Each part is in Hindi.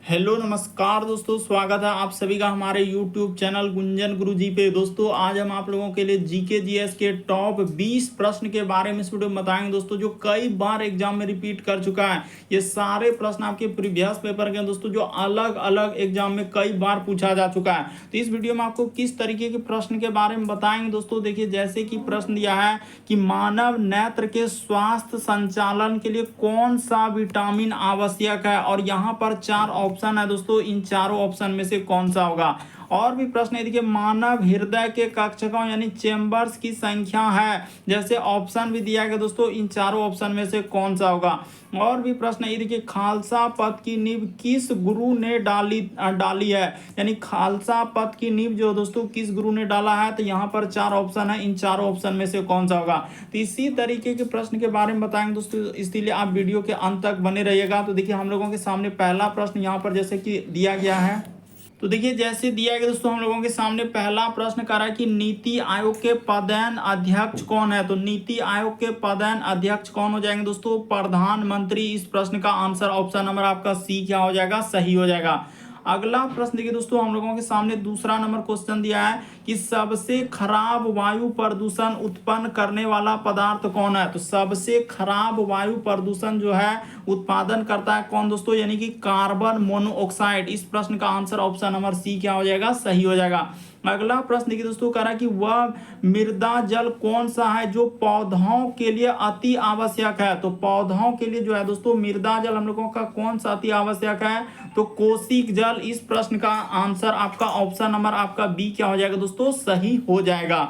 हेलो नमस्कार दोस्तों, स्वागत है आप सभी का हमारे YouTube चैनल गुंजन गुरुजी पे। दोस्तों आज हम आप लोगों के लिए जीके जीएस के टॉप 20 प्रश्न के बारे में इस वीडियो में बताएंगे दोस्तों, जो कई बार एग्जाम में रिपीट कर चुका है। ये सारे प्रश्न आपके प्रीवियस पेपर के दोस्तों, जो अलग अलग एग्जाम में कई बार पूछा जा चुका है। तो इस वीडियो में आपको किस तरीके के प्रश्न के बारे में बताएंगे दोस्तों। देखिए, जैसे कि प्रश्न दिया है कि मानव नेत्र के स्वास्थ्य संचालन के लिए कौन सा विटामिन आवश्यक है, और यहाँ पर 4 ऑप्शन है दोस्तों, इन चारों ऑप्शन में से कौन सा होगा। और भी प्रश्न है, देखिए मानव हृदय के कक्षकों यानी चेंबर्स की संख्या है, जैसे ऑप्शन भी दिया गया दोस्तों, इन चारों ऑप्शन में से कौन सा होगा। और भी प्रश्न है, देखिए खालसा पद की नींव किस गुरु ने डाली है, यानी खालसा पद की नींव जो दोस्तों किस गुरु ने डाला है। तो यहाँ पर 4 ऑप्शन है, इन चारों ऑप्शन में से कौन सा होगा। तो इसी तरीके के प्रश्न के बारे में बताएंगे दोस्तों, इसलिए आप वीडियो के अंत तक बने रहिएगा। तो देखिए हम लोगों के सामने पहला प्रश्न यहाँ पर जैसे कि दिया गया है, तो देखिए जैसे दिया गया दोस्तों, हम लोगों के सामने पहला प्रश्न कर रहा है कि नीति आयोग के पदेन अध्यक्ष कौन है। तो नीति आयोग के पदेन अध्यक्ष कौन हो जाएंगे दोस्तों, प्रधानमंत्री। इस प्रश्न का आंसर ऑप्शन नंबर आपका सी क्या हो जाएगा, सही हो जाएगा। अगला प्रश्न देखिए दोस्तों, हम लोगों के सामने दूसरा नंबर क्वेश्चन दिया है कि सबसे खराब वायु प्रदूषण उत्पन्न करने वाला पदार्थ कौन है। तो सबसे खराब वायु प्रदूषण जो है उत्पादन करता है कौन दोस्तों, यानी कि कार्बन मोनोऑक्साइड। इस प्रश्न का आंसर ऑप्शन नंबर सी क्या हो जाएगा, सही हो जाएगा। अगला प्रश्न देखिए दोस्तों, कह रहा है कि वह मृदा जल कौन सा है जो पौधों के लिए अति आवश्यक है। तो पौधों के लिए जो है दोस्तों मृदा जल हम लोगों का कौन सा अति आवश्यक है, तो कोशिक जल। इस प्रश्न का आंसर आपका ऑप्शन नंबर आपका बी क्या हो जाएगा दोस्तों, सही हो जाएगा।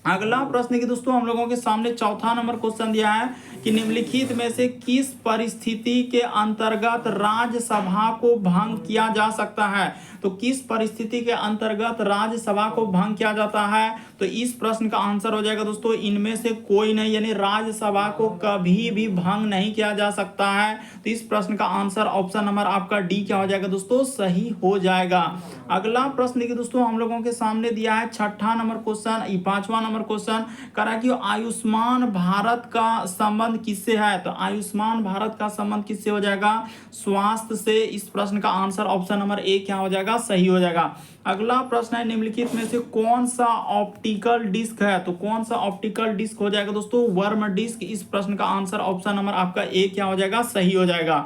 अगला प्रश्न की दोस्तों, हम लोगों के सामने चौथा नंबर क्वेश्चन दिया है कि निम्नलिखित में से किस परिस्थिति के अंतर्गत राज्यसभा को भंग किया जा सकता है। तो किस परिस्थिति के अंतर्गत राज्यसभा को भंग किया जाता है। तो इस प्रश्न का आंसर हो जाएगा दोस्तों इनमें से कोई नहीं, यानी राज्यसभा को कभी भी भंग नहीं किया जा सकता है। तो इस प्रश्न का आंसर ऑप्शन नंबर आपका डी क्या हो जाएगा दोस्तों, सही हो जाएगा। अगला प्रश्न देखिए दोस्तों, हम लोगों के सामने दिया है छठा नंबर क्वेश्चन, पांचवा नंबर क्वेश्चन करा कि आयुष्मान भारत का संबंध किससे है। तो आयुष्मान भारत का संबंध किससे हो जाएगा, स्वास्थ्य से। इस प्रश्न का आंसर ऑप्शन नंबर ए क्या हो जाएगा, सही हो जाएगा। अगला प्रश्न है निम्नलिखित में से कौन सा ऑप्टिकल डिस्क है। तो कौन सा ऑप्टिकल डिस्क हो जाएगा दोस्तों, वर्म डिस्क। इस प्रश्न का आंसर ऑप्शन नंबर आपका ए क्या हो जाएगा, सही हो जाएगा।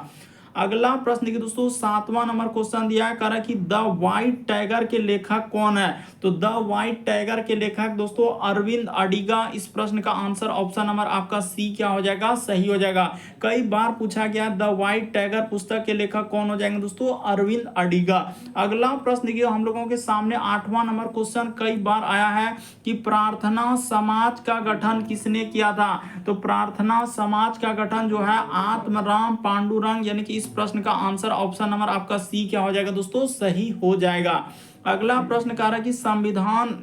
अगला प्रश्न देखिए दोस्तों, सातवां नंबर क्वेश्चन दिया है, कह रहा है कि द व्हाइट टाइगर के लेखक कौन है। तो द व्हाइट टाइगर के लेखक दोस्तों अरविंद अडिगा। इस प्रश्न का आंसर ऑप्शन नंबर आपका सी क्या हो जाएगा, सही हो जाएगा। कई बार पूछा गया द व्हाइट टाइगर पुस्तक के लेखक कौन हो जाएंगे दोस्तों, अरविंद अडिगा। अगला प्रश्न देखिए हम लोगों के सामने आठवां नंबर क्वेश्चन कई बार आया है कि प्रार्थना समाज का गठन किसने किया था। तो प्रार्थना समाज का गठन जो है आत्मराम पांडुरंग, यानी कि इस प्रश्न का आंसर ऑप्शन नंबर आपका सी क्या हो जाएगा दोस्तों, सही हो जाएगा। अगला प्रश्न कह रहा है कि संविधान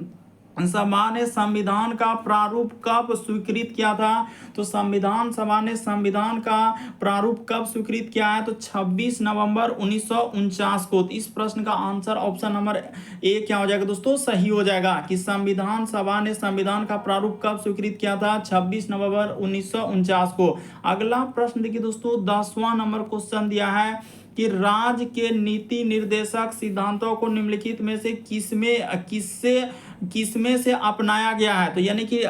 सभा ने संविधान का प्रारूप कब स्वीकृत किया था। तो संविधान सभा ने संविधान का प्रारूप कब स्वीकृत किया है, तो 26 नवंबर 1949 को। तो इस प्रश्न का आंसर ऑप्शन नंबर ए क्या हो जाएगा दोस्तों, सही हो जाएगा कि संविधान सभा ने संविधान का प्रारूप कब स्वीकृत किया था, 26 नवंबर 1949 को। अगला प्रश्न देखिए दोस्तों, 10वां नंबर क्वेश्चन दिया है कि राज्य के नीति निर्देशक सिद्धांतों को निम्नलिखित में से किसमें से अपनाया गया है। तो यानी कि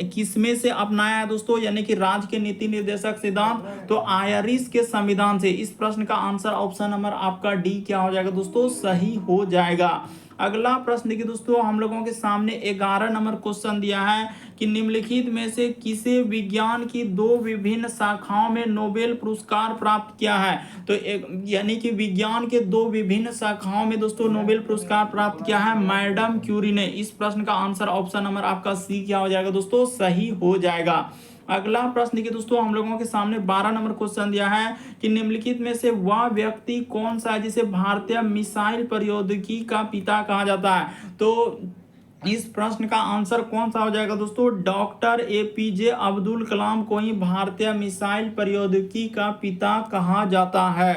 किसमें से अपनाया है दोस्तों, यानी कि राज्य के नीति निर्देशक सिद्धांत, तो आयरिश के संविधान से। इस प्रश्न का आंसर ऑप्शन नंबर आपका डी क्या हो जाएगा दोस्तों, सही हो जाएगा। अगला प्रश्न देखिए दोस्तों, हम लोगों के सामने 11 नंबर क्वेश्चन दिया है कि निम्नलिखित में से किसे विज्ञान की 2 विभिन्न शाखाओं में नोबेल पुरस्कार प्राप्त किया है। तो यानी कि विज्ञान के 2 विभिन्न शाखाओं में दोस्तों नोबेल पुरस्कार प्राप्त किया है मैडम क्यूरी ने। इस प्रश्न का आंसर ऑप्शन नंबर आपका सी क्या हो जाएगा दोस्तों, सही हो जाएगा। अगला प्रश्न देखिए दोस्तों, हम लोगों के सामने 12 नंबर क्वेश्चन दिया है कि निम्नलिखित में से वह व्यक्ति कौन सा है जिसे भारतीय मिसाइल प्रौद्योगिकी का पिता कहा जाता है। तो इस प्रश्न का आंसर कौन सा हो जाएगा दोस्तों, डॉक्टर एपीजे अब्दुल कलाम को ही भारतीय मिसाइल प्रौद्योगिकी का पिता कहा जाता है।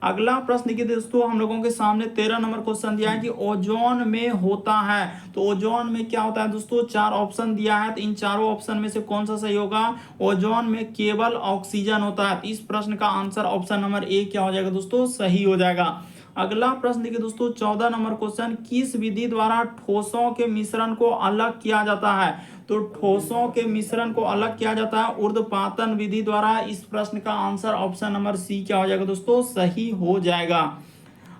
अगला प्रश्न देखिए दोस्तों, हम लोगों के सामने 13 नंबर क्वेश्चन दिया है कि ओजोन में होता है। तो ओजोन में क्या होता है दोस्तों, 4 ऑप्शन दिया है, तो इन चारों ऑप्शन में से कौन सा सही होगा। ओजोन में केवल ऑक्सीजन होता है। इस प्रश्न का आंसर ऑप्शन नंबर ए क्या हो जाएगा दोस्तों, सही हो जाएगा। अगला प्रश्न देखिए दोस्तों, 14 नंबर क्वेश्चन, किस विधि द्वारा ठोसों के मिश्रण को अलग किया जाता है। तो ठोसों के मिश्रण को अलग किया जाता है ऊर्ध्वपातन विधि द्वारा। इस प्रश्न का आंसर ऑप्शन नंबर सी क्या हो जाएगा दोस्तों, सही हो जाएगा।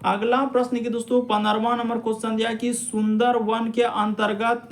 अगला प्रश्न की दोस्तों 15वां नंबर क्वेश्चन दिया कि सुंदर वन के अंतर्गत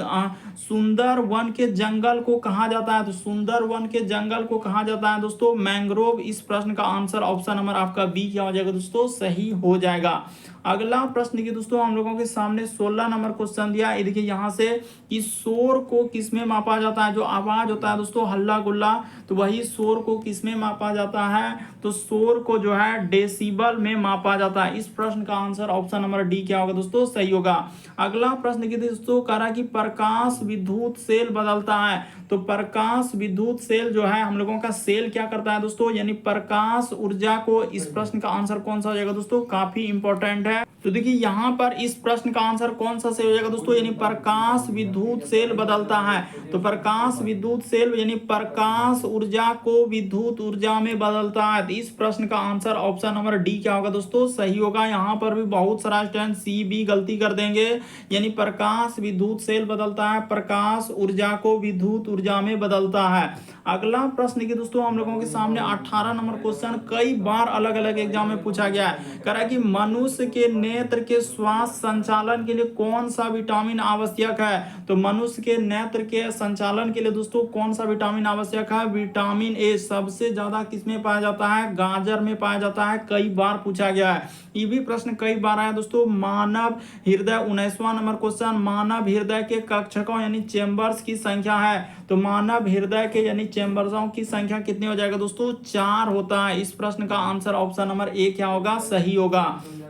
सुंदर वन के जंगल को कहा जाता है। तो सुंदर वन के जंगल को कहा जाता है दोस्तों मैंग्रोव। इस प्रश्न का आंसर ऑप्शन नंबर आपका बी क्या हो जाएगा दोस्तों, सही हो जाएगा। अगला प्रश्न की दोस्तों हम लोगों के सामने 16 नंबर क्वेश्चन दिया है। देखिए यहाँ से कि शोर को किसमें मापा जाता है। जो आवाज होता है दोस्तों हल्ला गुल्ला, तो वही शोर को किसमें मापा जाता है। तो शोर को जो है डेसिबल में मापा जाता है। इस प्रश्न का आंसर ऑप्शन नंबर डी क्या होगा दोस्तों, सही होगा। अगला प्रश्न की दोस्तों कह रहा है कि प्रकाश विद्युत सेल बदलता है। तो प्रकाश विद्युत सेल जो है हम लोगों का सेल क्या करता है दोस्तों, यानी प्रकाश ऊर्जा को। इस प्रश्न का आंसर कौन सा हो जाएगा दोस्तों, काफी इंपॉर्टेंट है। तो देखिए यहाँ पर इस प्रश्न का आंसर कौन सा सही हो जाएगा दोस्तों, यानी प्रकाश विद्युत सेल बदलता है। तो प्रकाश विद्युत सेल यानी प्रकाश ऊर्जा को विद्युत ऊर्जा में बदलता है। तो इस प्रश्न का आंसर ऑप्शन नंबर डी क्या होगा दोस्तों, सही होगा। यहाँ पर भी बहुत सारा स्टूडेंट सी बी गलती कर देंगे, यानी प्रकाश विद्युत सेल बदलता है, प्रकाश ऊर्जा को विद्युत ऊर्जा में बदलता है। अगला प्रश्न की दोस्तों हम लोगों के सामने 18 नंबर क्वेश्चन कई बार अलग अलग एग्जाम में पूछा गया है। कह रहा है कि मनुष्य के नेत्र के श्वास संचालन के लिए कौन सा विटामिन आवश्यक है। तो मनुष्य के नेत्र के संचालन के लिए दोस्तों कौन सा विटामिन आवश्यक है, विटामिन ए। सबसे ज्यादा किसमें पाया जाता है, गाजर में पाया जाता है। कई बार पूछा गया है, ये भी प्रश्न कई बार आया दोस्तों। मानव हृदय 19वां नंबर क्वेश्चन, मानव हृदय के कक्षकों यानी चेंबर्स की संख्या है। तो मानव हृदय के यानी चेंबर्सों की संख्या कितनी हो जाएगा दोस्तों, 4 होता है। इस प्रश्न का आंसर ऑप्शन नंबर ए क्या होगा, सही होगा।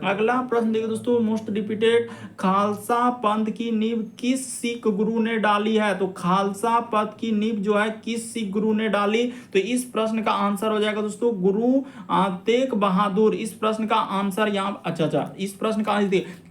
अगला प्रश्न देखिए दोस्तों, मोस्ट रिपीटेड खालसा पंथ की नींव किस सिख गुरु ने डाली है। तो खालसा पंथ की नींव जो है किस सिख गुरु ने डाली। तो इस प्रश्न का आंसर हो जाएगा दोस्तों गुरु तेग बहादुर। इस प्रश्न का आंसर यहाँ इस प्रश्न का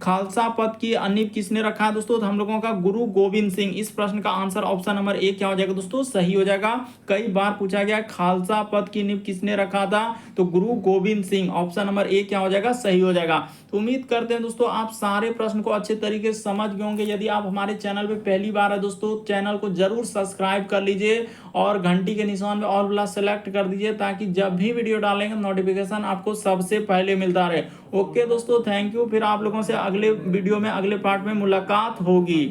खालसा पंथ की नींव किसने रखा है दोस्तों, तो हम लोगों का गुरु गोविंद सिंह। इस प्रश्न का आंसर ऑप्शन नंबर ए क्या हो जाएगा दोस्तों, सही हो जाएगा। कई बार पूछा गया खालसा पंथ की नींव किसने रखा था, तो गुरु Govind Singh. Option number A क्या हो जाएगा, सही हो जाएगा। तो उम्मीद करते हैं दोस्तों आप सारे प्रश्न को अच्छे तरीके से समझ गए होंगे। यदि आप हमारे चैनल पे पहली बार है दोस्तों, चैनल को जरूर सब्सक्राइब कर लीजिए और घंटी के निशान में ऑल वाला सेलेक्ट कर दीजिए, ताकि जब भी वीडियो डालेंगे नोटिफिकेशन आपको सबसे पहले मिलता रहे। ओके दोस्तों, थैंक यू। फिर आप लोगों से अगले वीडियो में अगले पार्ट में मुलाकात होगी।